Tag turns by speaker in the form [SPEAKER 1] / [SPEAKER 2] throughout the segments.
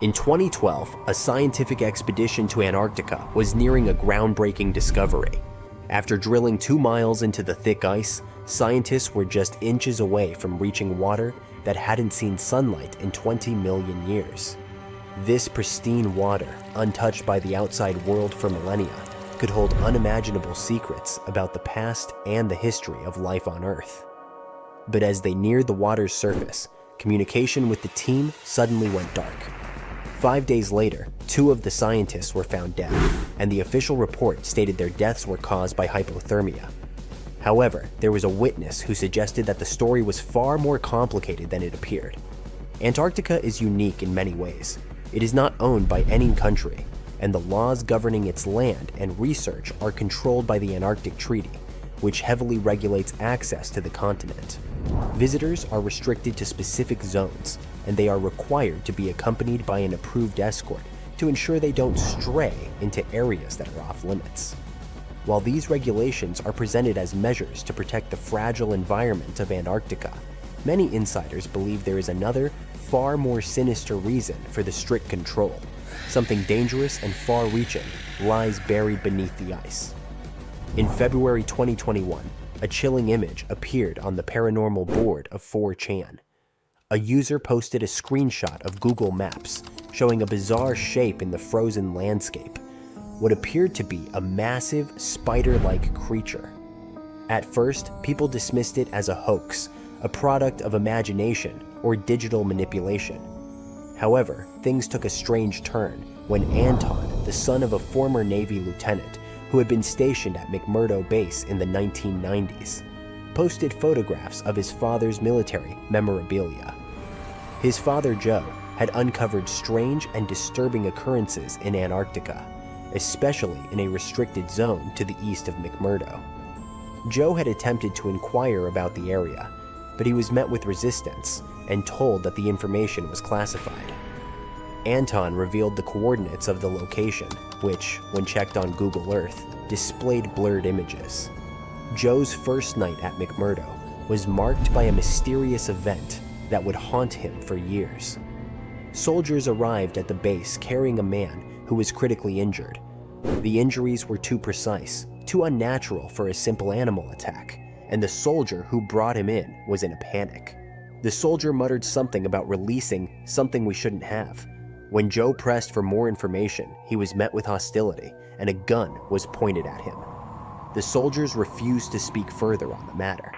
[SPEAKER 1] In 2012, a scientific expedition to Antarctica was nearing a groundbreaking discovery. After drilling 2 miles into the thick ice, scientists were just inches away from reaching water that hadn't seen sunlight in 20 million years. This pristine water, untouched by the outside world for millennia, could hold unimaginable secrets about the past and the history of life on Earth. But as they neared the water's surface, communication with the team suddenly went dark. 5 days later, 2 of the scientists were found dead, and the official report stated their deaths were caused by hypothermia. However, there was a witness who suggested that the story was far more complicated than it appeared. Antarctica is unique in many ways. It is not owned by any country, and the laws governing its land and research are controlled by the Antarctic Treaty, which heavily regulates access to the continent. Visitors are restricted to specific zones, and they are required to be accompanied by an approved escort to ensure they don't stray into areas that are off limits. While these regulations are presented as measures to protect the fragile environment of Antarctica, many insiders believe there is another, far more sinister reason for the strict control. Something dangerous and far-reaching lies buried beneath the ice. In February 2021, a chilling image appeared on the paranormal board of 4chan. A user posted a screenshot of Google Maps showing a bizarre shape in the frozen landscape, what appeared to be a massive spider-like creature. At first, people dismissed it as a hoax, a product of imagination or digital manipulation. However, things took a strange turn when Anton, the son of a former Navy lieutenant who had been stationed at McMurdo Base in the 1990s, posted photographs of his father's military memorabilia. His father, Joe, had uncovered strange and disturbing occurrences in Antarctica, especially in a restricted zone to the east of McMurdo. Joe had attempted to inquire about the area, but he was met with resistance and told that the information was classified. Anton revealed the coordinates of the location, which, when checked on Google Earth, displayed blurred images. Joe's first night at McMurdo was marked by a mysterious event that would haunt him for years. Soldiers arrived at the base carrying a man who was critically injured. The injuries were too precise, too unnatural for a simple animal attack, and the soldier who brought him in was in a panic. The soldier muttered something about releasing something we shouldn't have. When Joe pressed for more information, he was met with hostility, and a gun was pointed at him. The soldiers refused to speak further on the matter.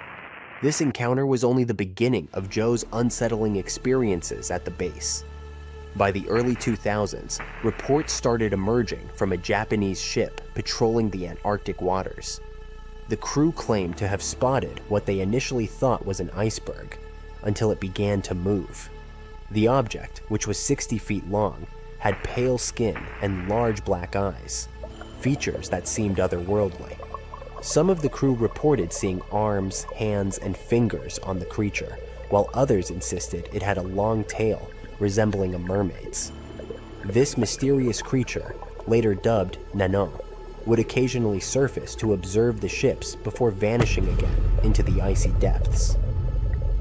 [SPEAKER 1] This encounter was only the beginning of Joe's unsettling experiences at the base. By the early 2000s, reports started emerging from a Japanese ship patrolling the Antarctic waters. The crew claimed to have spotted what they initially thought was an iceberg, until it began to move. The object, which was 60 feet long, had pale skin and large black eyes, features that seemed otherworldly. Some of the crew reported seeing arms, hands, and fingers on the creature, while others insisted it had a long tail resembling a mermaid's. This mysterious creature, later dubbed Ningen, would occasionally surface to observe the ships before vanishing again into the icy depths.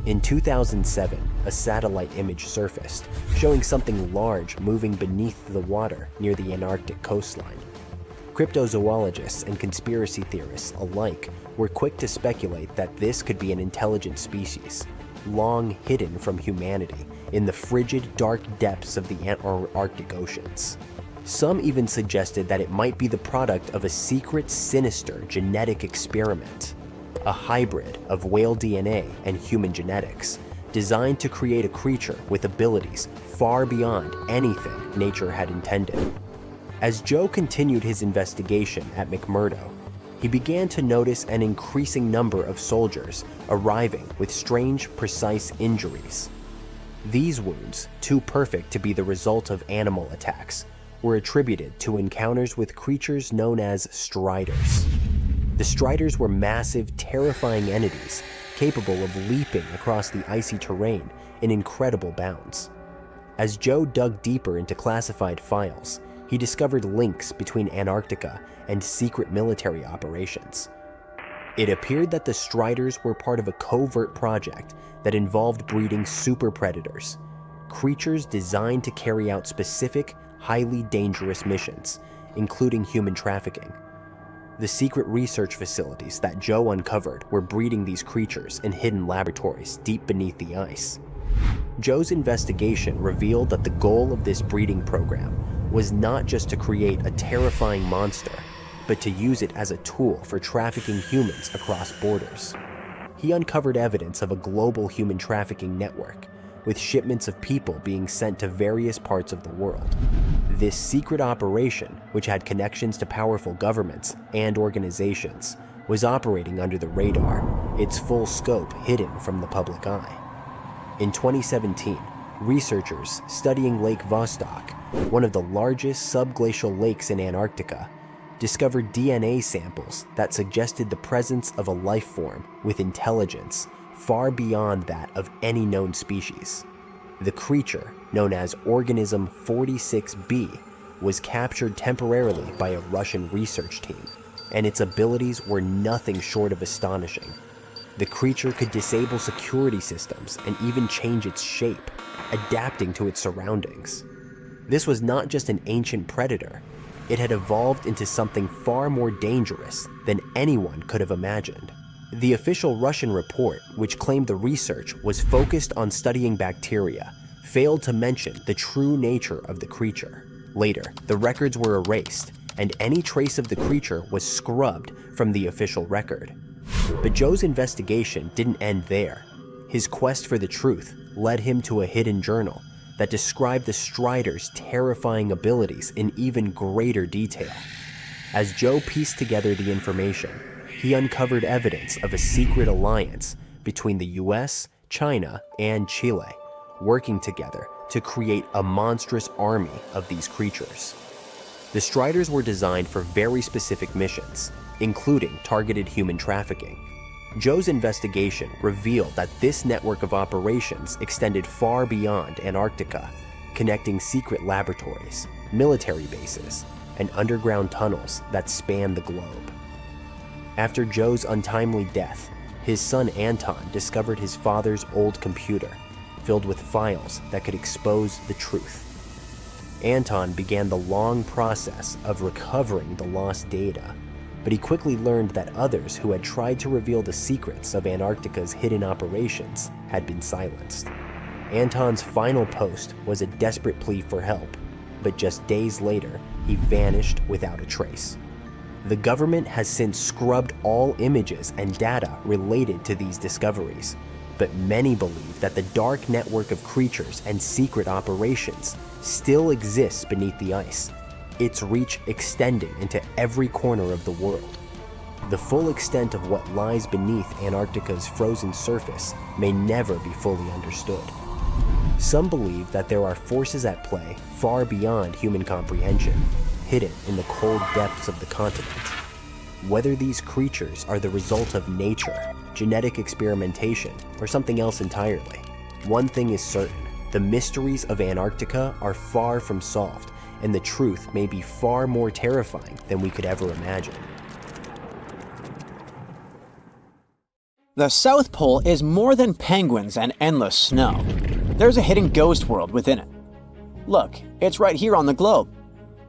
[SPEAKER 1] In 2007, a satellite image surfaced, showing something large moving beneath the water near the Antarctic coastline. Cryptozoologists and conspiracy theorists alike were quick to speculate that this could be an intelligent species, long hidden from humanity in the frigid, dark depths of the Arctic oceans. Some even suggested that it might be the product of a secret, sinister genetic experiment, a hybrid of whale DNA and human genetics, designed to create a creature with abilities far beyond anything nature had intended. As Joe continued his investigation at McMurdo, he began to notice an increasing number of soldiers arriving with strange, precise injuries. These wounds, too perfect to be the result of animal attacks, were attributed to encounters with creatures known as striders. The striders were massive, terrifying entities capable of leaping across the icy terrain in incredible bounds. As Joe dug deeper into classified files, he discovered links between Antarctica and secret military operations. It appeared that the striders were part of a covert project that involved breeding super predators, creatures designed to carry out specific, highly dangerous missions, including human trafficking. The secret research facilities that Joe uncovered were breeding these creatures in hidden laboratories deep beneath the ice. Joe's investigation revealed that the goal of this breeding program was not just to create a terrifying monster, but to use it as a tool for trafficking humans across borders. He uncovered evidence of a global human trafficking network, with shipments of people being sent to various parts of the world. This secret operation, which had connections to powerful governments and organizations, was operating under the radar, its full scope hidden from the public eye. In 2017, researchers studying Lake Vostok, one of the largest subglacial lakes in Antarctica, discovered DNA samples that suggested the presence of a life form with intelligence far beyond that of any known species. The creature, known as Organism 46b, was captured temporarily by a Russian research team, and its abilities were nothing short of astonishing. The creature could disable security systems and even change its shape, adapting to its surroundings. This was not just an ancient predator. It had evolved into something far more dangerous than anyone could have imagined. The official Russian report, which claimed the research was focused on studying bacteria, failed to mention the true nature of the creature. Later, the records were erased, and any trace of the creature was scrubbed from the official record. But Joe's investigation didn't end there. His quest for the truth led him to a hidden journal that described the Strider's terrifying abilities in even greater detail. As Joe pieced together the information, he uncovered evidence of a secret alliance between the US, China, and Chile, working together to create a monstrous army of these creatures. The Striders were designed for very specific missions, including targeted human trafficking. Joe's investigation revealed that this network of operations extended far beyond Antarctica, connecting secret laboratories, military bases, and underground tunnels that span the globe. After Joe's untimely death, his son Anton discovered his father's old computer, filled with files that could expose the truth. Anton began the long process of recovering the lost data, but he quickly learned that others who had tried to reveal the secrets of Antarctica's hidden operations had been silenced. Anton's final post was a desperate plea for help, but just days later, he vanished without a trace. The government has since scrubbed all images and data related to these discoveries, but many believe that the dark network of creatures and secret operations still exists beneath the ice, its reach extending into every corner of the world. The full extent of what lies beneath Antarctica's frozen surface may never be fully understood. Some believe that there are forces at play far beyond human comprehension, hidden in the cold depths of the continent. Whether these creatures are the result of nature, genetic experimentation, or something else entirely, one thing is certain: the mysteries of Antarctica are far from solved, and the truth may be far more terrifying than we could ever imagine.
[SPEAKER 2] The South Pole is more than penguins and endless snow. There's a hidden ghost world within it. Look, it's right here on the globe.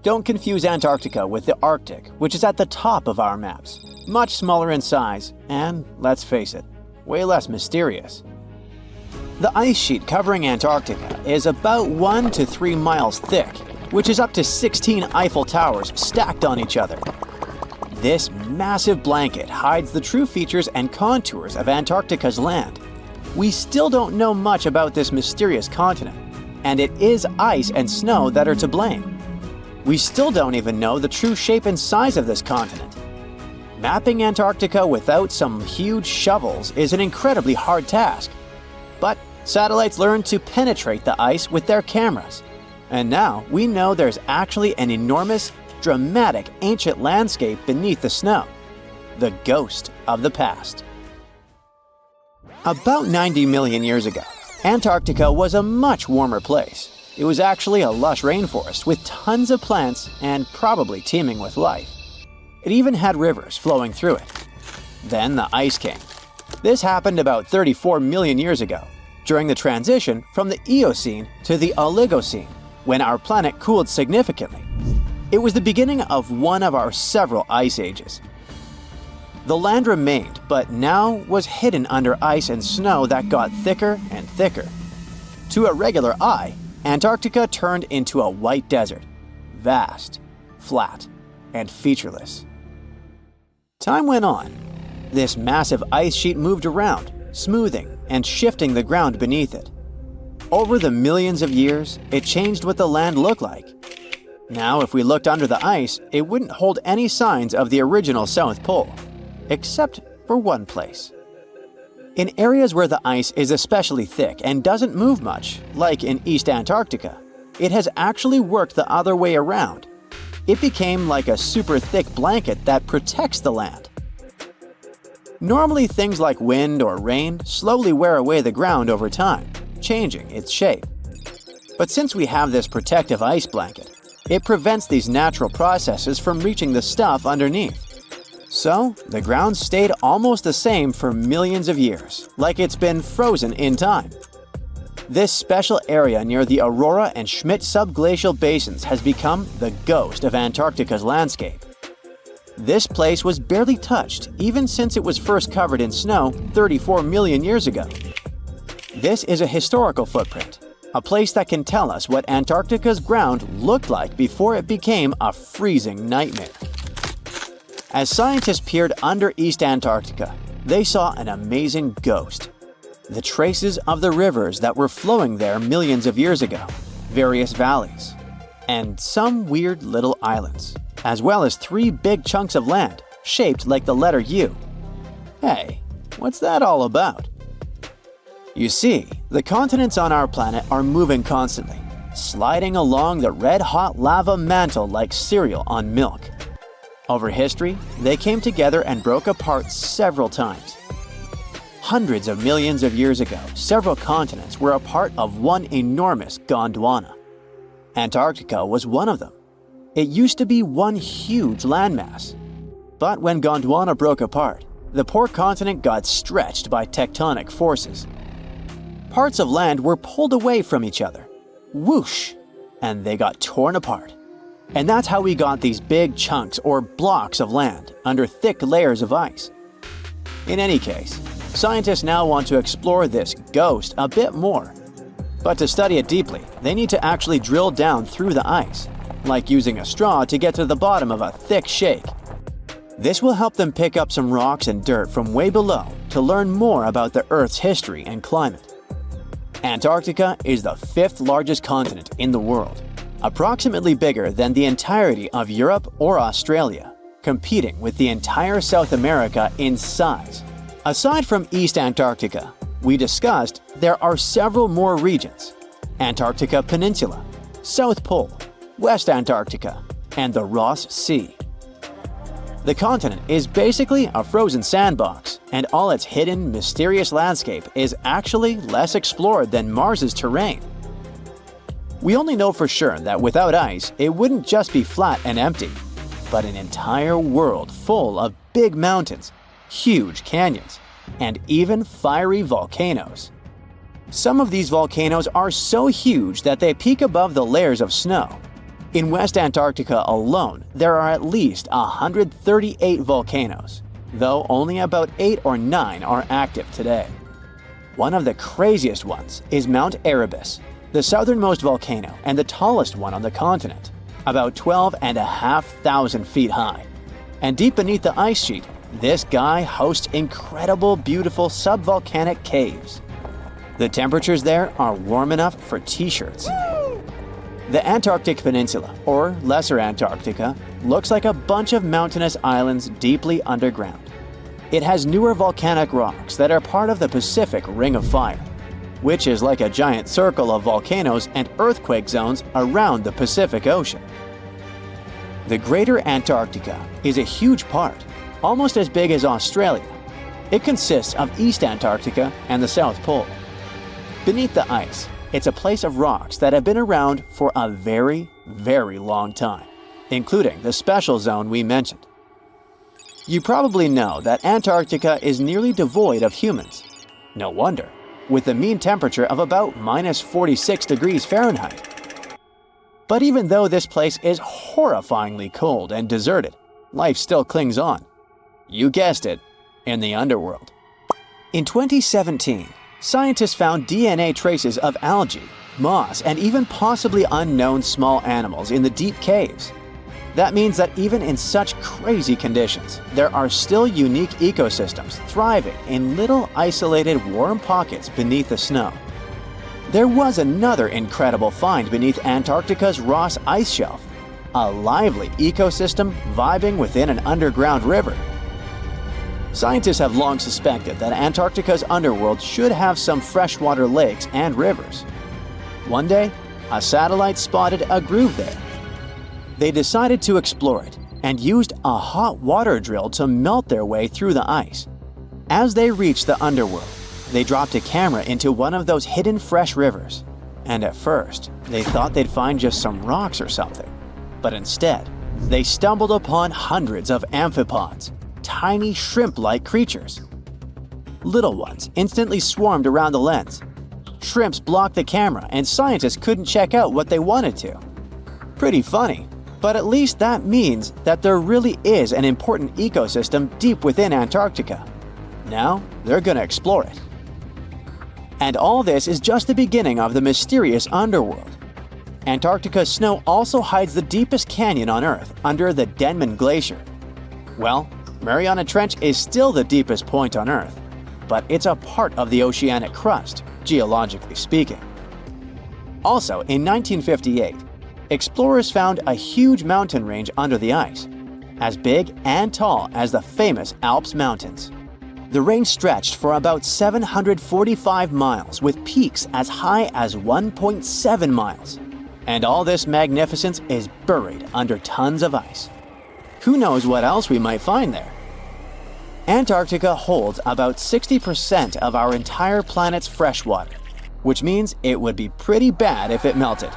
[SPEAKER 2] Don't confuse Antarctica with the Arctic, which is at the top of our maps. Much smaller in size, and, let's face it, way less mysterious. The ice sheet covering Antarctica is about 1 to 3 miles thick, which is up to 16 Eiffel Towers stacked on each other. This massive blanket hides the true features and contours of Antarctica's land. We still don't know much about this mysterious continent, and it is ice and snow that are to blame. We still don't even know the true shape and size of this continent. Mapping Antarctica without some huge shovels is an incredibly hard task. But satellites learned to penetrate the ice with their cameras. And now we know there's actually an enormous, dramatic ancient landscape beneath the snow. The ghost of the past. About 90 million years ago, Antarctica was a much warmer place. It was actually a lush rainforest with tons of plants and probably teeming with life. It even had rivers flowing through it. Then the ice came. This happened about 34 million years ago. during the transition from the Eocene to the Oligocene, when our planet cooled significantly. It was the beginning of one of our several ice ages. The land remained, but now was hidden under ice and snow that got thicker and thicker. To a regular eye, Antarctica turned into a white desert, vast, flat, and featureless. Time went on. This massive ice sheet moved around, smoothing and shifting the ground beneath it. Over the millions of years, it changed what the land looked like. Now, if we looked under the ice, it wouldn't hold any signs of the original South Pole, except for one place. In areas where the ice is especially thick and doesn't move much, like in East Antarctica, it has actually worked the other way around. It became like a super thick blanket that protects the land. Normally, things like wind or rain slowly wear away the ground over time, changing its shape. But since we have this protective ice blanket, it prevents these natural processes from reaching the stuff underneath. So, the ground stayed almost the same for millions of years, like it's been frozen in time. This special area near the Aurora and Schmidt subglacial basins has become the ghost of Antarctica's landscape. This place was barely touched even since it was first covered in snow 34 million years ago. This is a historical footprint, a place that can tell us what Antarctica's ground looked like before it became a freezing nightmare. As scientists peered under East Antarctica, they saw an amazing ghost. The traces of the rivers that were flowing there millions of years ago, various valleys, and some weird little islands, as well as 3 big chunks of land shaped like the letter U. Hey, what's that all about? You see, the continents on our planet are moving constantly, sliding along the red-hot lava mantle like cereal on milk. Over history, they came together and broke apart several times. Hundreds of millions of years ago, several continents were a part of one enormous Gondwana. Antarctica was one of them. It used to be one huge landmass. But when Gondwana broke apart, the poor continent got stretched by tectonic forces. Parts of land were pulled away from each other. Whoosh! And they got torn apart. And that's how we got these big chunks or blocks of land under thick layers of ice. In any case, scientists now want to explore this ghost a bit more. But to study it deeply, they need to actually drill down through the ice, like using a straw to get to the bottom of a thick shake. This will help them pick up some rocks and dirt from way below to learn more about the Earth's history and climate. Antarctica is the 5th largest continent in the world, approximately bigger than the entirety of Europe or Australia, competing with the entire South America in size. Aside from East Antarctica, we discussed there are several more regions: Antarctica Peninsula, South Pole, West Antarctica, and the Ross Sea. The continent is basically a frozen sandbox, and all its hidden, mysterious landscape is actually less explored than Mars's terrain. We only know for sure that without ice, it wouldn't just be flat and empty, but an entire world full of big mountains, huge canyons, and even fiery volcanoes. Some of these volcanoes are so huge that they peak above the layers of snow. In West Antarctica alone, there are at least 138 volcanoes, though only about 8 or 9 are active today. One of the craziest ones is Mount Erebus, the southernmost volcano and the tallest one on the continent, about 12,500 feet high. And deep beneath the ice sheet, this guy hosts incredible, beautiful subvolcanic caves. The temperatures there are warm enough for t-shirts. The Antarctic Peninsula, or Lesser Antarctica, looks like a bunch of mountainous islands deeply underground. It has newer volcanic rocks that are part of the Pacific Ring of Fire, which is like a giant circle of volcanoes and earthquake zones around the Pacific Ocean. The Greater Antarctica is a huge part, almost as big as Australia. It consists of East Antarctica and the South Pole. Beneath the ice, it's a place of rocks that have been around for a very, very long time, including the special zone we mentioned. You probably know that Antarctica is nearly devoid of humans. No wonder. with a mean temperature of about -46 degrees Fahrenheit. But even though this place is horrifyingly cold and deserted, life still clings on. You guessed it, in the underworld. In 2017, scientists found DNA traces of algae, moss, and even possibly unknown small animals in the deep caves. That means that even in such crazy conditions, there are still unique ecosystems thriving in little isolated warm pockets beneath the snow. There was another incredible find beneath Antarctica's Ross Ice Shelf, a lively ecosystem vibing within an underground river. Scientists have long suspected that Antarctica's underworld should have some freshwater lakes and rivers. One day, a satellite spotted a groove there. They decided to explore it and used a hot water drill to melt their way through the ice. As they reached the underworld, they dropped a camera into one of those hidden fresh rivers. And at first, they thought they'd find just some rocks or something. But instead, they stumbled upon hundreds of amphipods, tiny shrimp-like creatures. Little ones instantly swarmed around the lens. Shrimps blocked the camera and scientists couldn't check out what they wanted to. Pretty funny, but at least that means that there really is an important ecosystem deep within Antarctica. Now, they're gonna explore it. And all this is just the beginning of the mysterious underworld. Antarctica's snow also hides the deepest canyon on Earth under the Denman Glacier. Well, Mariana Trench is still the deepest point on Earth, but it's a part of the oceanic crust, geologically speaking. Also, in 1958, explorers found a huge mountain range under the ice, as big and tall as the famous Alps Mountains. The range stretched for about 745 miles with peaks as high as 1.7 miles. And all this magnificence is buried under tons of ice. Who knows what else we might find there? Antarctica holds about 60% of our entire planet's fresh water, which means it would be pretty bad if it melted.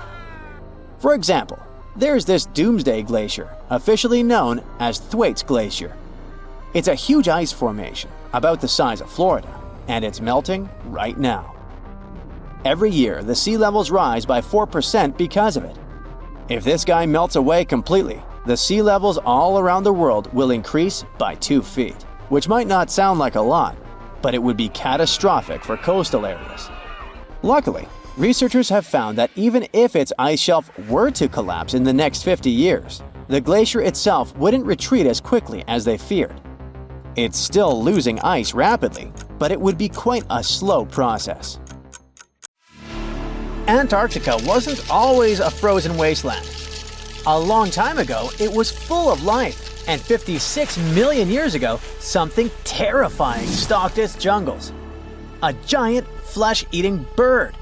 [SPEAKER 2] For example, there's this Doomsday Glacier, officially known as Thwaites Glacier. It's a huge ice formation, about the size of Florida, and it's melting right now. Every year, the sea levels rise by 4% because of it. If this guy melts away completely, the sea levels all around the world will increase by 2 feet, which might not sound like a lot, but it would be catastrophic for coastal areas. Luckily, researchers have found that even if its ice shelf were to collapse in the next 50 years, the glacier itself wouldn't retreat as quickly as they feared. It's still losing ice rapidly, but it would be quite a slow process. Antarctica wasn't always a frozen wasteland. A long time ago, it was full of life, and 56 million years ago, something terrifying stalked its jungles. A giant, flesh-eating bird.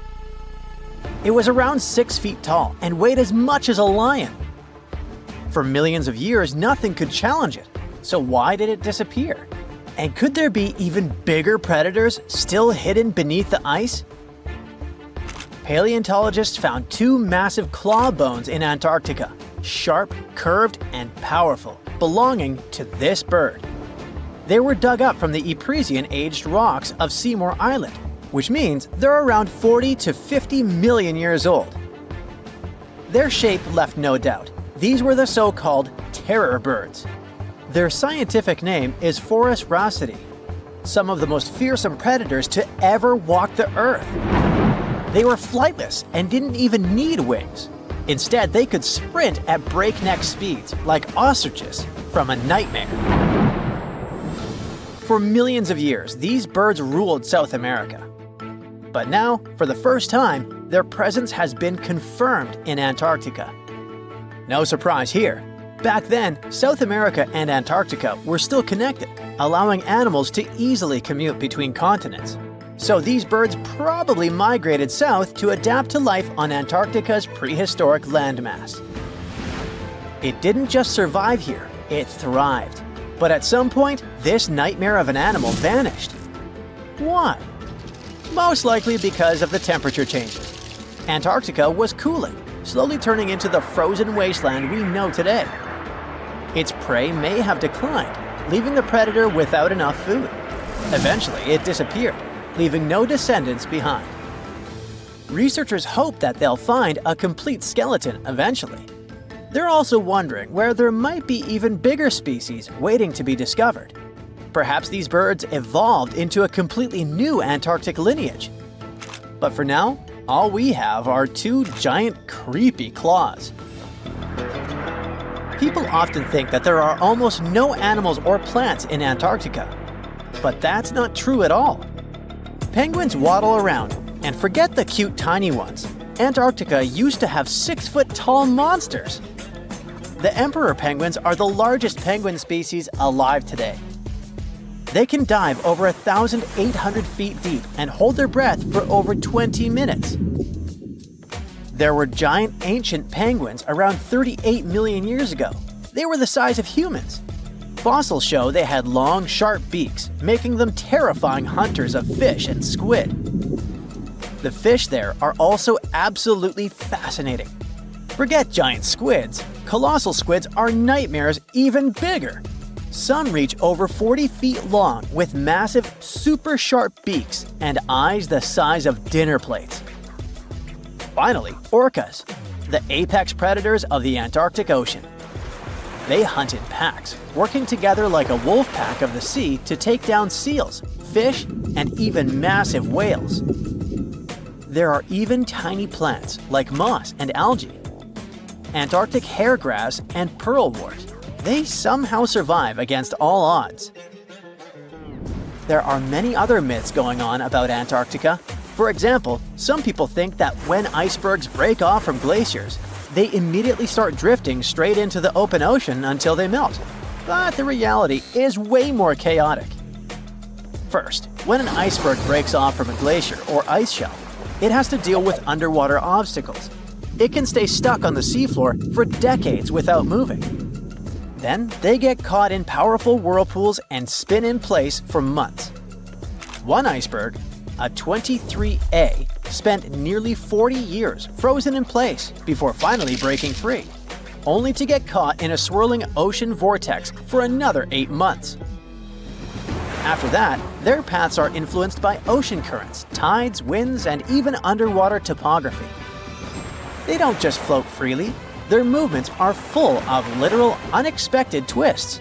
[SPEAKER 2] It was around 6 feet tall and weighed as much as a lion. For millions of years, nothing could challenge it. So why did it disappear? And could there be even bigger predators still hidden beneath the ice? Paleontologists found 2 massive claw bones in Antarctica, sharp, curved, and powerful, belonging to this bird. They were dug up from the Epresian-aged rocks of Seymour Island, which means they're around 40 to 50 million years old. Their shape left no doubt. These were the so-called terror birds. Their scientific name is Forus raceti, some of the most fearsome predators to ever walk the earth. They were flightless and didn't even need wings. Instead, they could sprint at breakneck speeds, like ostriches from a nightmare. For millions of years, these birds ruled South America. But now, for the first time, their presence has been confirmed in Antarctica. No surprise here. Back then, South America and Antarctica were still connected, allowing animals to easily commute between continents. So these birds probably migrated south to adapt to life on Antarctica's prehistoric landmass. It didn't just survive here, it thrived. But at some point, this nightmare of an animal vanished. Why? Most likely because of the temperature changes. Antarctica was cooling, slowly turning into the frozen wasteland we know today. Its prey may have declined, leaving the predator without enough food. Eventually, it disappeared, leaving no descendants behind. Researchers hope that they'll find a complete skeleton eventually. They're also wondering where there might be even bigger species waiting to be discovered. Perhaps these birds evolved into a completely new Antarctic lineage. But for now, all we have are two giant creepy claws. People often think that there are almost no animals or plants in Antarctica. But that's not true at all. Penguins waddle around, and forget the cute tiny ones. Antarctica used to have 6-foot-tall monsters. The emperor penguins are the largest penguin species alive today. They can dive over 1,800 feet deep and hold their breath for over 20 minutes. There were giant ancient penguins around 38 million years ago. They were the size of humans. Fossils show they had long, sharp beaks, making them terrifying hunters of fish and squid. The fish there are also absolutely fascinating. Forget giant squids. Colossal squids are nightmares even bigger. Some reach over 40 feet long with massive, super sharp beaks and eyes the size of dinner plates. Finally, orcas, the apex predators of the Antarctic Ocean. They hunt in packs, working together like a wolf pack of the sea to take down seals, fish, and even massive whales. There are even tiny plants like moss and algae. Antarctic hairgrass and pearlwort. They somehow survive against all odds. There are many other myths going on about Antarctica. For example, some people think that when icebergs break off from glaciers, they immediately start drifting straight into the open ocean until they melt. But the reality is way more chaotic. First, when an iceberg breaks off from a glacier or ice shelf, it has to deal with underwater obstacles. It can stay stuck on the seafloor for decades without moving. Then they get caught in powerful whirlpools and spin in place for months. One iceberg, a 23A, spent nearly 40 years frozen in place before finally breaking free, only to get caught in a swirling ocean vortex for another 8 months. After that, their paths are influenced by ocean currents, tides, winds, and even underwater topography. They don't just float freely. Their movements are full of literal, unexpected twists.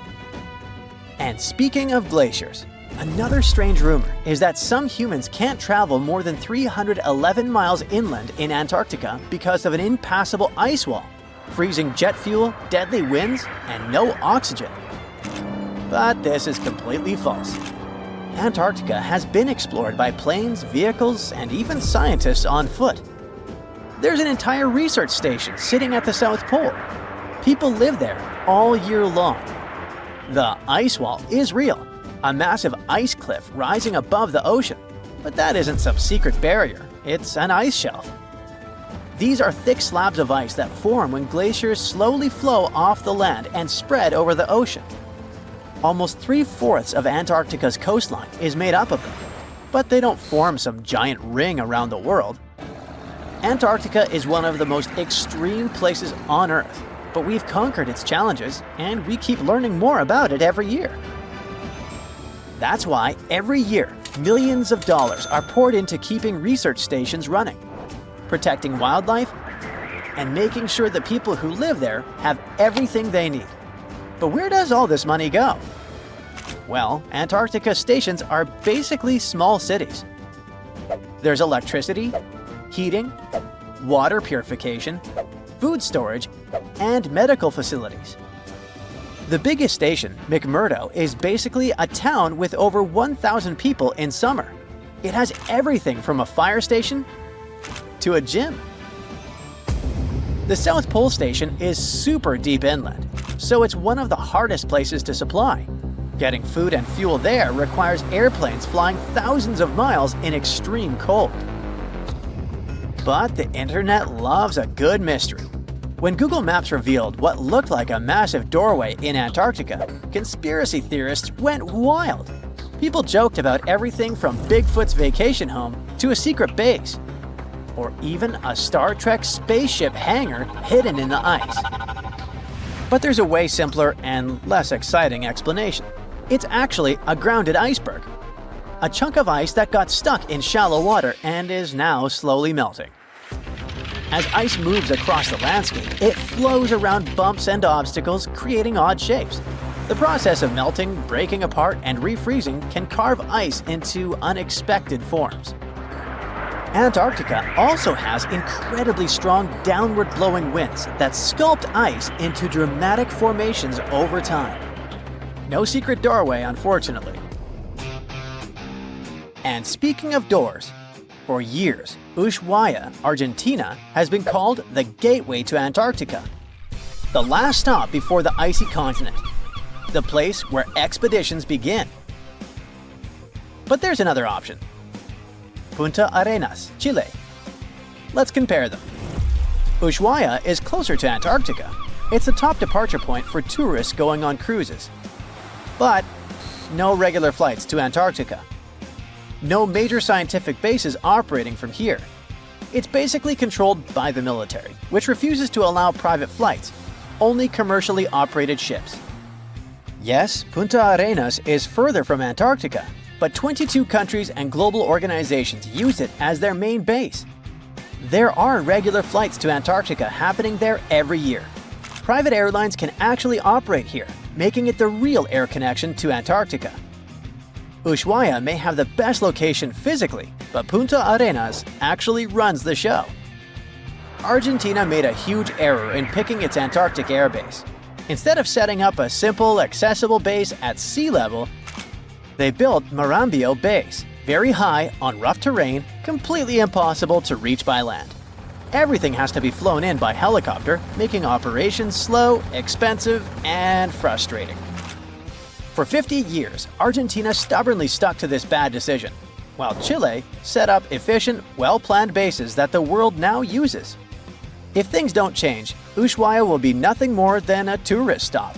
[SPEAKER 2] And speaking of glaciers, another strange rumor is that some humans can't travel more than 311 miles inland in Antarctica because of an impassable ice wall, freezing jet fuel, deadly winds, and no oxygen. But this is completely false. Antarctica has been explored by planes, vehicles, and even scientists on foot. There's an entire research station sitting at the South Pole. People live there all year long. The ice wall is real, a massive ice cliff rising above the ocean. But that isn't some secret barrier, it's an ice shelf. These are thick slabs of ice that form when glaciers slowly flow off the land and spread over the ocean. Almost 3/4 of Antarctica's coastline is made up of them, but they don't form some giant ring around the world. Antarctica is one of the most extreme places on Earth, but we've conquered its challenges, and we keep learning more about it every year. That's why every year, millions of dollars are poured into keeping research stations running, protecting wildlife, and making sure the people who live there have everything they need. But where does all this money go? Well, Antarctica stations are basically small cities. There's electricity, heating, water purification, food storage, and medical facilities. The biggest station, McMurdo, is basically a town with over 1,000 people in summer. It has everything from a fire station to a gym. The South Pole Station is super deep inland, so it's one of the hardest places to supply. Getting food and fuel there requires airplanes flying thousands of miles in extreme cold. But the internet loves a good mystery. When Google Maps revealed what looked like a massive doorway in Antarctica, conspiracy theorists went wild. People joked about everything from Bigfoot's vacation home to a secret base, or even a Star Trek spaceship hangar hidden in the ice. But there's a way simpler and less exciting explanation. It's actually a grounded iceberg. a chunk of ice that got stuck in shallow water and is now slowly melting. As ice moves across the landscape, it flows around bumps and obstacles, creating odd shapes. The process of melting, breaking apart, and refreezing can carve ice into unexpected forms. Antarctica also has incredibly strong downward-blowing winds that sculpt ice into dramatic formations over time. No secret doorway, unfortunately. And speaking of doors, for years, Ushuaia, Argentina, has been called the gateway to Antarctica, the last stop before the icy continent, the place where expeditions begin. But there's another option. Punta Arenas, Chile. Let's compare them. Ushuaia is closer to Antarctica. It's the top departure point for tourists going on cruises. But no regular flights to Antarctica. No major scientific bases operating from here. It's basically controlled by the military, which refuses to allow private flights, only commercially operated ships. Yes, Punta Arenas is further from Antarctica, but 22 countries and global organizations use it as their main base. There are regular flights to Antarctica happening there every year. Private airlines can actually operate here, making it the real air connection to Antarctica. Ushuaia may have the best location physically, but Punta Arenas actually runs the show. Argentina made a huge error in picking its Antarctic airbase. Instead of setting up a simple, accessible base at sea level, they built Marambio Base, very high on rough terrain, completely impossible to reach by land. Everything has to be flown in by helicopter, making operations slow, expensive, and frustrating. For 50 years, Argentina stubbornly stuck to this bad decision, while Chile set up efficient, well-planned bases that the world now uses. If things don't change, Ushuaia will be nothing more than a tourist stop.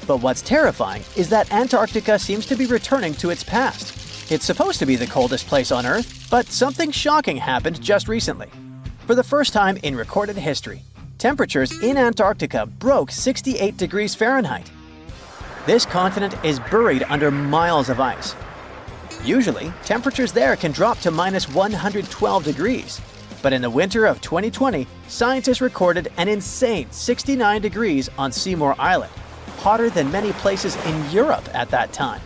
[SPEAKER 2] But what's terrifying is that Antarctica seems to be returning to its past. It's supposed to be the coldest place on Earth, but something shocking happened just recently. For the first time in recorded history, temperatures in Antarctica broke 68 degrees Fahrenheit. This continent is buried under miles of ice. Usually, temperatures there can drop to minus 112 degrees. But in the winter of 2020, scientists recorded an insane 69 degrees on Seymour Island, hotter than many places in Europe at that time.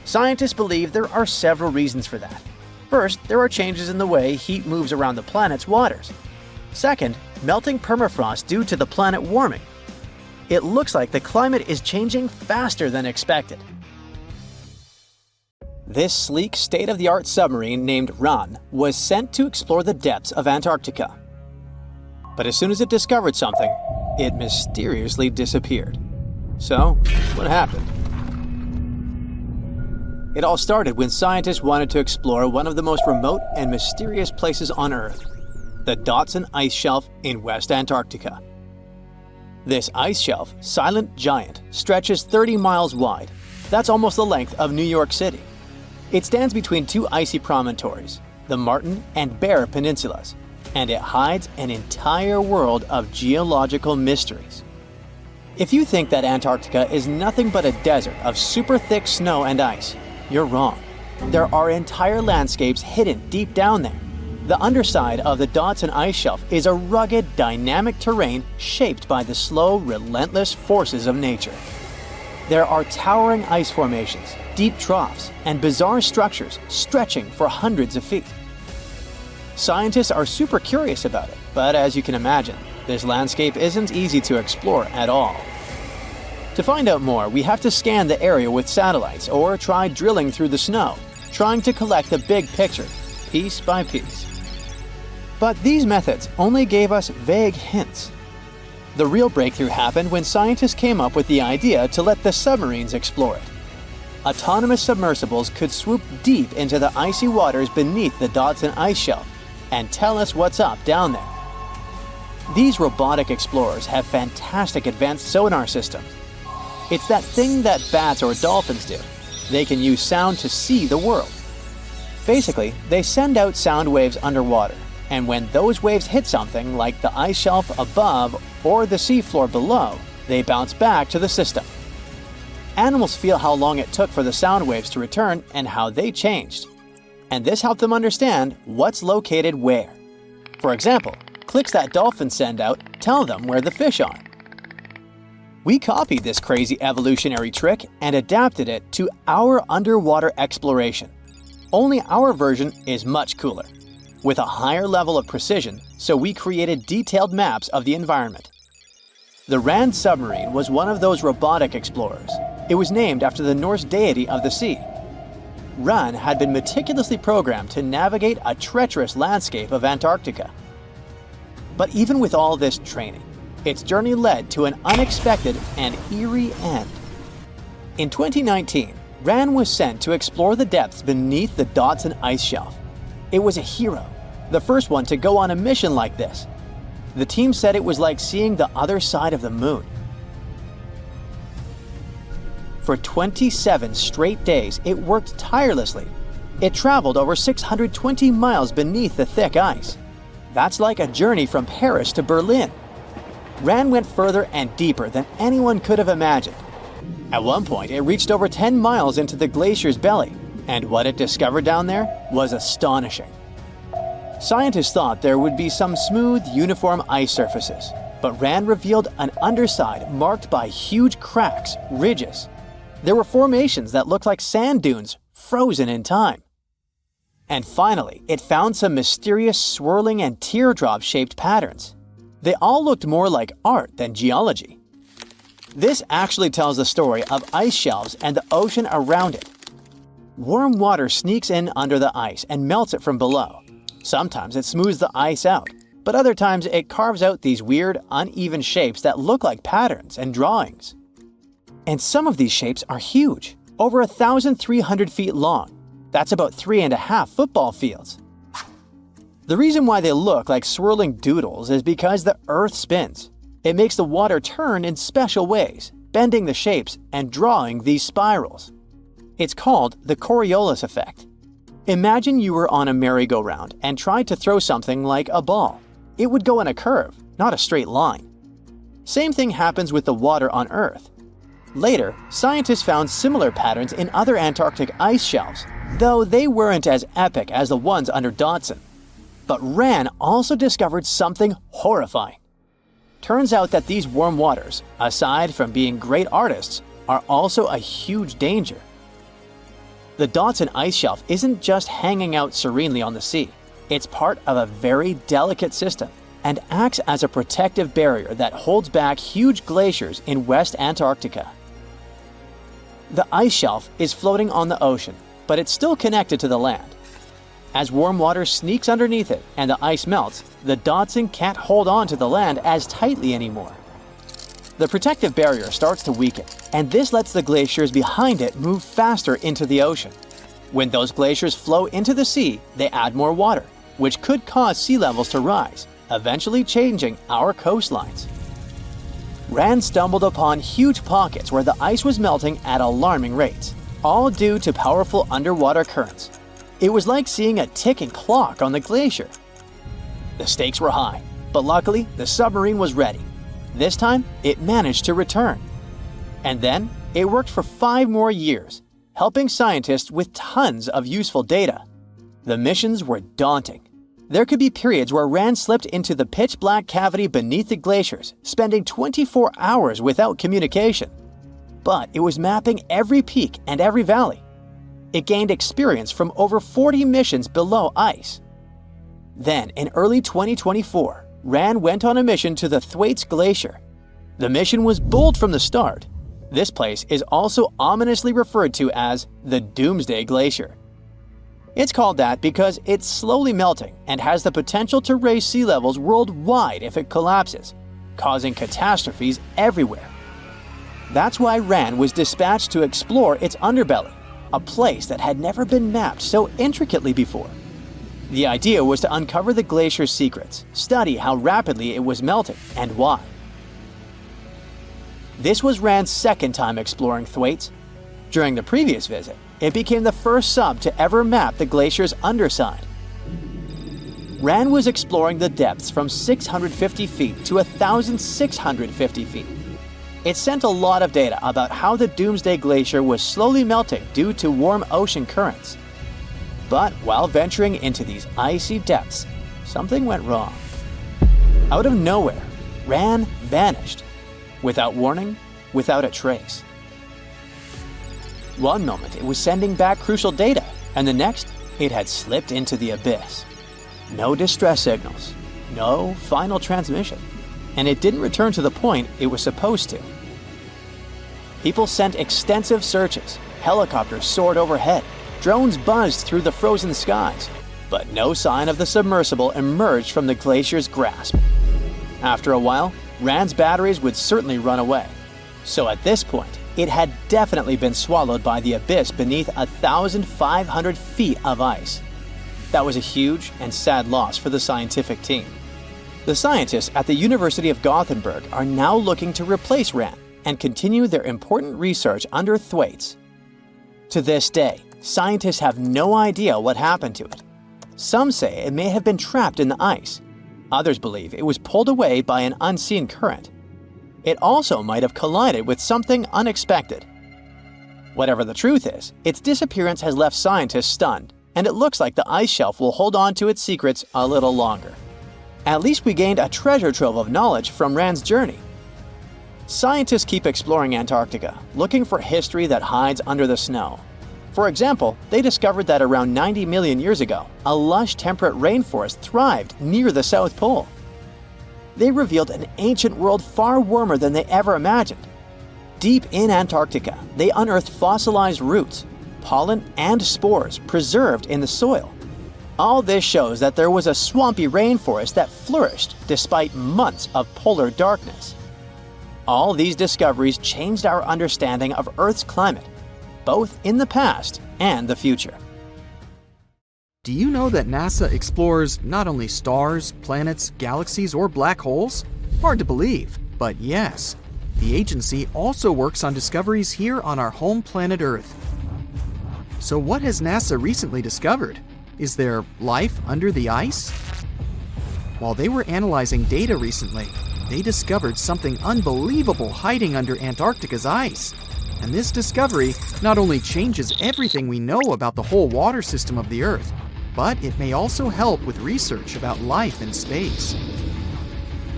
[SPEAKER 2] Scientists believe there are several reasons for that. First, there are changes in the way heat moves around the planet's waters. Second, melting permafrost due to the planet warming. It looks like the climate is changing faster than expected. This sleek, state-of-the-art submarine named Ran was sent to explore the depths of Antarctica. But as soon as it discovered something, it mysteriously disappeared. So, what happened? It all started when scientists wanted to explore one of the most remote and mysterious places on Earth, the Dotson Ice Shelf in West Antarctica. This ice shelf, silent giant, stretches 30 miles wide. That's almost the length of New York City. It stands between two icy promontories, the Martin and Bear Peninsulas, and it hides an entire world of geological mysteries. If you think that Antarctica is nothing but a desert of super thick snow and ice, you're wrong. There are entire landscapes hidden deep down there. The underside of the Dotson Ice Shelf is a rugged, dynamic terrain shaped by the slow, relentless forces of nature. There are towering ice formations, deep troughs, and bizarre structures stretching for hundreds of feet. Scientists are super curious about it, but as you can imagine, this landscape isn't easy to explore at all. To find out more, we have to scan the area with satellites or try drilling through the snow, trying to collect the big picture, piece by piece. But these methods only gave us vague hints. The real breakthrough happened when scientists came up with the idea to let the submarines explore it. Autonomous submersibles could swoop deep into the icy waters beneath the Dotson Ice Shelf and tell us what's up down there. These robotic explorers have fantastic advanced sonar systems. It's that thing that bats or dolphins do. They can use sound to see the world. Basically, they send out sound waves underwater, and when those waves hit something like the ice shelf above or the seafloor below, they bounce back to the system. Animals feel how long it took for the sound waves to return and how they changed. And this helped them understand what's located where. For example, clicks that dolphins send out tell them where the fish are. We copied this crazy evolutionary trick and adapted it to our underwater exploration. Only our version is much cooler, with a higher level of precision, so we created detailed maps of the environment. The Rand submarine was one of those robotic explorers. It was named after the Norse deity of the sea. Ran had been meticulously programmed to navigate a treacherous landscape of Antarctica. But even with all this training, its journey led to an unexpected and eerie end. In 2019, Ran was sent to explore the depths beneath the Dotson ice shelf. It was a hero, the first one to go on a mission like this. The team said it was like seeing the other side of the moon. For 27 straight days, it worked tirelessly. It traveled over 620 miles beneath the thick ice. That's like a journey from Paris to Berlin. Ran went further and deeper than anyone could have imagined. At one point, it reached over 10 miles into the glacier's belly, and what it discovered down there was astonishing. Scientists thought there would be some smooth, uniform ice surfaces, but Ran revealed an underside marked by huge cracks, ridges. There were formations that looked like sand dunes, frozen in time. And finally, it found some mysterious swirling and teardrop-shaped patterns. They all looked more like art than geology. This actually tells the story of ice shelves and the ocean around it. Warm water sneaks in under the ice and melts it from below. Sometimes it smooths the ice out, but other times it carves out these weird, uneven shapes that look like patterns and drawings. And some of these shapes are huge, over 1,300 feet long. That's about 3.5 football fields. The reason why they look like swirling doodles is because the Earth spins. It makes the water turn in special ways, bending the shapes and drawing these spirals. It's called the Coriolis effect. Imagine you were on a merry-go-round and tried to throw something like a ball. It would go in a curve, not a straight line. Same thing happens with the water on Earth. Later, scientists found similar patterns in other Antarctic ice shelves, though they weren't as epic as the ones under Dotson. But Ran also discovered something horrifying. Turns out that these warm waters, aside from being great artists, are also a huge danger. The Dotson ice shelf isn't just hanging out serenely on the sea. It's part of a very delicate system and acts as a protective barrier that holds back huge glaciers in West Antarctica. The ice shelf is floating on the ocean, but it's still connected to the land. As warm water sneaks underneath it and the ice melts, the Dotson can't hold on to the land as tightly anymore. The protective barrier starts to weaken, and this lets the glaciers behind it move faster into the ocean. When those glaciers flow into the sea, they add more water, which could cause sea levels to rise, eventually changing our coastlines. Rand stumbled upon huge pockets where the ice was melting at alarming rates, all due to powerful underwater currents. It was like seeing a ticking clock on the glacier. The stakes were high, but luckily the submarine was ready. This time, it managed to return. And then, it worked for 5 more years, helping scientists with tons of useful data. The missions were daunting. There could be periods where Rand slipped into the pitch-black cavity beneath the glaciers, spending 24 hours without communication. But it was mapping every peak and every valley. It gained experience from over 40 missions below ice. Then, in early 2024, Rand went on a mission to the Thwaites Glacier. The mission was bold from the start. This place is also ominously referred to as the Doomsday Glacier. It's called that because it's slowly melting and has the potential to raise sea levels worldwide if it collapses, causing catastrophes everywhere. That's why Rand was dispatched to explore its underbelly, a place that had never been mapped so intricately before. The idea was to uncover the glacier's secrets, study how rapidly it was melting and why. This was Rand's second time exploring Thwaites. During the previous visit, it became the first sub to ever map the glacier's underside. Rand was exploring the depths from 650 feet to 1,650 feet. It sent a lot of data about how the Doomsday Glacier was slowly melting due to warm ocean currents. But while venturing into these icy depths, something went wrong. Out of nowhere, RAN vanished, without warning, without a trace. One moment it was sending back crucial data, and the next it had slipped into the abyss. No distress signals, no final transmission, and it didn't return to the point it was supposed to. People sent extensive searches, helicopters soared overhead, drones buzzed through the frozen skies, but no sign of the submersible emerged from the glacier's grasp. After a while, RAN's batteries would certainly run away, so at this point, it had definitely been swallowed by the abyss beneath 1,500 feet of ice. That was a huge and sad loss for the scientific team. The scientists at the University of Gothenburg are now looking to replace RAN and continue their important research under Thwaites. To this day, scientists have no idea what happened to it. Some say it may have been trapped in the ice. Others believe it was pulled away by an unseen current. It also might have collided with something unexpected. Whatever the truth is, its disappearance has left scientists stunned, and it looks like the ice shelf will hold on to its secrets a little longer. At least we gained a treasure trove of knowledge from RAN's journey. Scientists keep exploring Antarctica, looking for history that hides under the snow. For example, they discovered that around 90 million years ago, a lush temperate rainforest thrived near the South Pole. They revealed an ancient world far warmer than they ever imagined. Deep in Antarctica, they unearthed fossilized roots, pollen, and spores preserved in the soil. All this shows that there was a swampy rainforest that flourished despite months of polar darkness. All these discoveries changed our understanding of Earth's climate, both in the past and the future.
[SPEAKER 3] Do you know that NASA explores not only stars, planets, galaxies, or black holes? Hard to believe, but yes. The agency also works on discoveries here on our home planet Earth. So what has NASA recently discovered? Is there life under the ice? While they were analyzing data recently, they discovered something unbelievable hiding under Antarctica's ice. And this discovery not only changes everything we know about the whole water system of the Earth, but it may also help with research about life in space.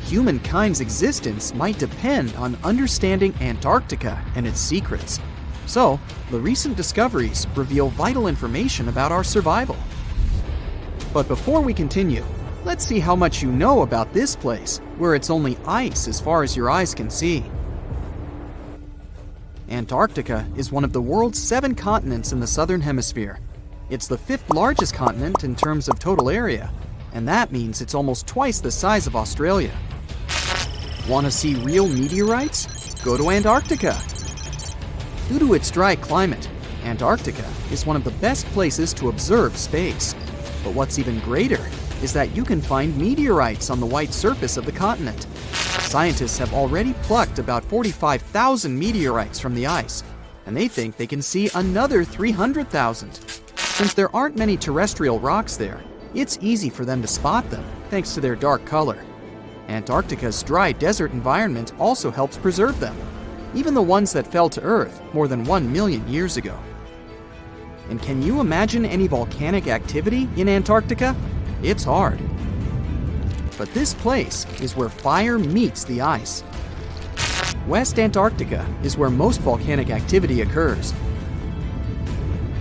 [SPEAKER 3] Humankind's existence might depend on understanding Antarctica and its secrets. So, the recent discoveries reveal vital information about our survival. But before we continue, let's see how much you know about this place, where it's only ice as far as your eyes can see. Antarctica is one of the world's 7 continents in the southern hemisphere. It's the 5th largest continent in terms of total area, and that means it's almost twice the size of Australia. Want to see real meteorites? Go to Antarctica. Due to its dry climate, Antarctica is one of the best places to observe space. But what's even greater is that you can find meteorites on the white surface of the continent. Scientists have already plucked about 45,000 meteorites from the ice, and they think they can see another 300,000. Since there aren't many terrestrial rocks there, it's easy for them to spot them, thanks to their dark color. Antarctica's dry desert environment also helps preserve them, even the ones that fell to Earth more than 1 million years ago. And can you imagine any volcanic activity in Antarctica? It's hard. But this place is where fire meets the ice. West Antarctica is where most volcanic activity occurs.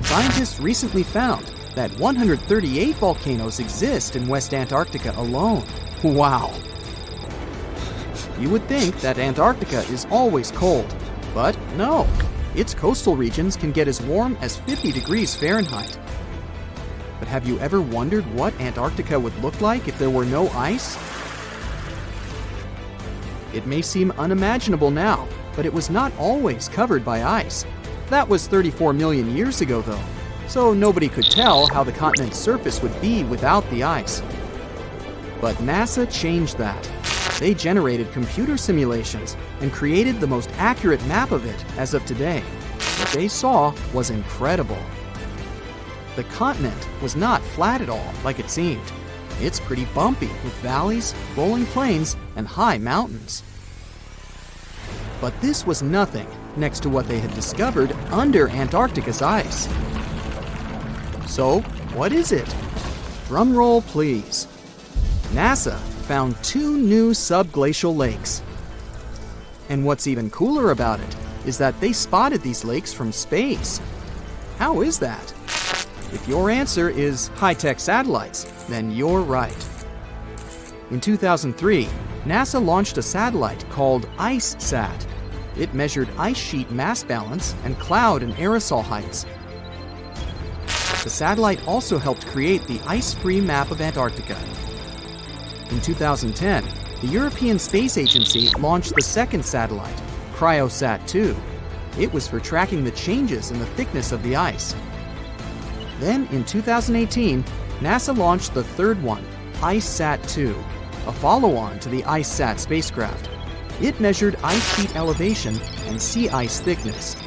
[SPEAKER 3] Scientists recently found that 138 volcanoes exist in West Antarctica alone. Wow! You would think that Antarctica is always cold, but no. Its coastal regions can get as warm as 50 degrees Fahrenheit. But have you ever wondered what Antarctica would look like if there were no ice? It may seem unimaginable now, but it was not always covered by ice. That was 34 million years ago, though, so nobody could tell how the continent's surface would be without the ice. But NASA changed that. They generated computer simulations and created the most accurate map of it as of today. What they saw was incredible. The continent was not flat at all like it seemed. It's pretty bumpy with valleys, rolling plains, and high mountains. But this was nothing next to what they had discovered under Antarctica's ice. So, what is it? Drum roll, please. NASA found 2 new subglacial lakes. And what's even cooler about it is that they spotted these lakes from space. How is that? If your answer is high-tech satellites, then you're right. In 2003, NASA launched a satellite called IceSat. It measured ice sheet mass balance and cloud and aerosol heights. The satellite also helped create the ice-free map of Antarctica. In 2010, the European Space Agency launched the second satellite, Cryosat-2. It was for tracking the changes in the thickness of the ice. Then, in 2018, NASA launched the third one, IceSat-2, a follow-on to the IceSat spacecraft. It measured ice sheet elevation and sea ice thickness.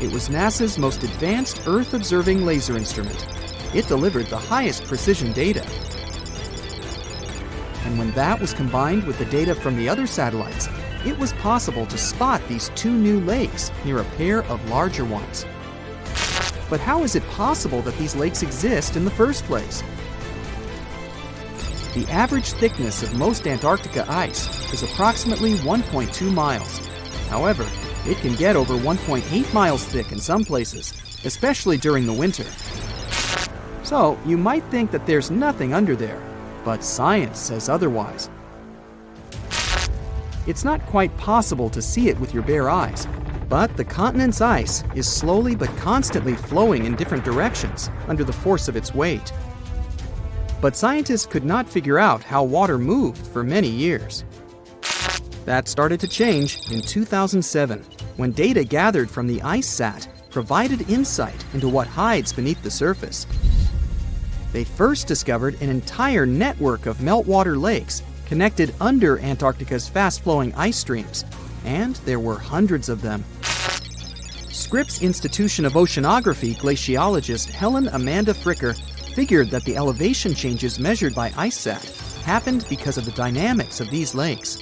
[SPEAKER 3] It was NASA's most advanced Earth-observing laser instrument. It delivered the highest precision data. And when that was combined with the data from the other satellites, it was possible to spot these 2 new lakes near a pair of larger ones. But how is it possible that these lakes exist in the first place? The average thickness of most Antarctica ice is approximately 1.2 miles. However, it can get over 1.8 miles thick in some places, especially during the winter. So, you might think that there's nothing under there, but science says otherwise. It's not quite possible to see it with your bare eyes, but the continent's ice is slowly but constantly flowing in different directions under the force of its weight. But scientists could not figure out how water moved for many years. That started to change in 2007, when data gathered from the IceSat provided insight into what hides beneath the surface. They first discovered an entire network of meltwater lakes connected under Antarctica's fast-flowing ice streams, and there were hundreds of them. Scripps Institution of Oceanography glaciologist Helen Amanda Fricker figured that the elevation changes measured by IceSat happened because of the dynamics of these lakes.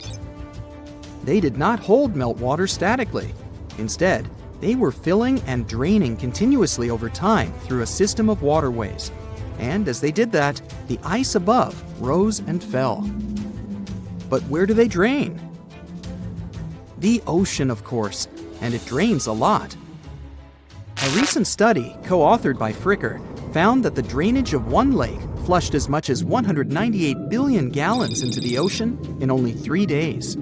[SPEAKER 3] They did not hold meltwater statically. Instead, they were filling and draining continuously over time through a system of waterways. And as they did that, the ice above rose and fell. But where do they drain? The ocean, of course, and it drains a lot. A recent study, co-authored by Fricker, found that the drainage of one lake flushed as much as 198 billion gallons into the ocean in only 3 days.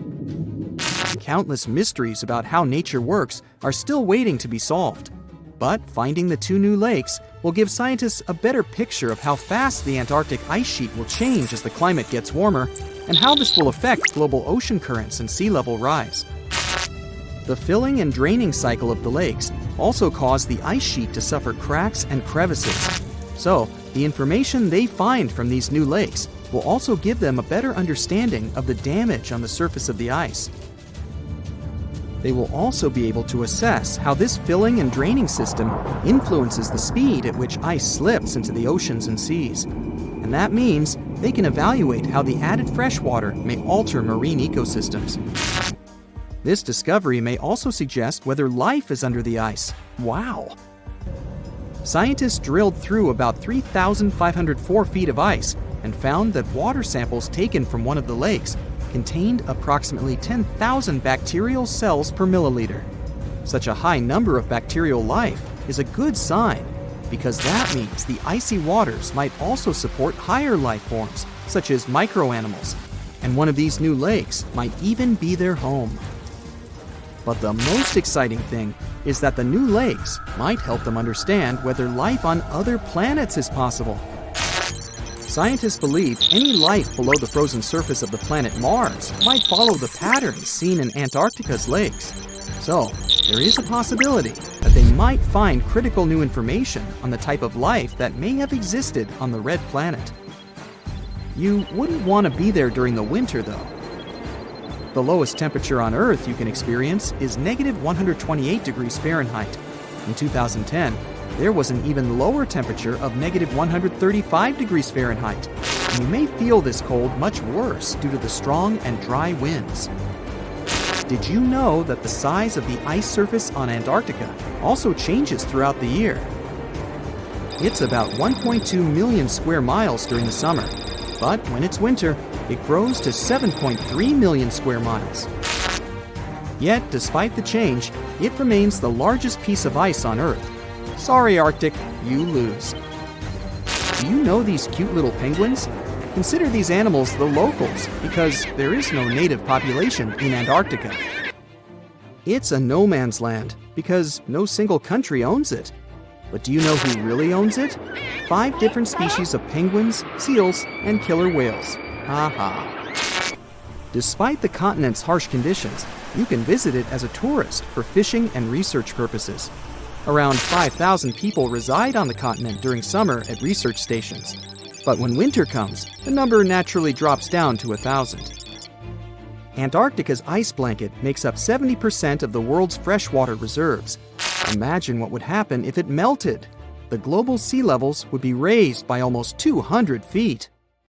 [SPEAKER 3] Countless mysteries about how nature works are still waiting to be solved. But finding the 2 new lakes will give scientists a better picture of how fast the Antarctic ice sheet will change as the climate gets warmer, and how this will affect global ocean currents and sea level rise. The filling and draining cycle of the lakes also caused the ice sheet to suffer cracks and crevices. So, the information they find from these new lakes will also give them a better understanding of the damage on the surface of the ice. They will also be able to assess how this filling and draining system influences the speed at which ice slips into the oceans and seas. And that means they can evaluate how the added fresh water may alter marine ecosystems. This discovery may also suggest whether life is under the ice. Wow! Scientists drilled through about 3,504 feet of ice and found that water samples taken from one of the lakes contained approximately 10,000 bacterial cells per milliliter. Such a high number of bacterial life is a good sign, because that means the icy waters might also support higher life forms, such as microanimals, and one of these new lakes might even be their home. But the most exciting thing is that the new lakes might help them understand whether life on other planets is possible. Scientists believe any life below the frozen surface of the planet Mars might follow the patterns seen in Antarctica's lakes. So, there is a possibility that they might find critical new information on the type of life that may have existed on the red planet. You wouldn't want to be there during the winter, though. The lowest temperature on Earth you can experience is negative 128 degrees Fahrenheit. In 2010, there was an even lower temperature of negative 135 degrees Fahrenheit. And you may feel this cold much worse due to the strong and dry winds. Did you know that the size of the ice surface on Antarctica also changes throughout the year? It's about 1.2 million square miles during the summer, but when it's winter, it grows to 7.3 million square miles. Yet, despite the change, it remains the largest piece of ice on Earth. Sorry, Arctic, you lose. Do you know these cute little penguins? Consider these animals the locals because there is no native population in Antarctica. It's a no man's land because no single country owns it. But do you know who really owns it? 5 different species of penguins, seals, and killer whales. Ha ha. Despite the continent's harsh conditions, you can visit it as a tourist for fishing and research purposes. Around 5,000 people reside on the continent during summer at research stations. But when winter comes, the number naturally drops down to 1,000. Antarctica's ice blanket makes up 70% of the world's freshwater reserves. Imagine what would happen if it melted. The global sea levels would be raised by almost 200 feet.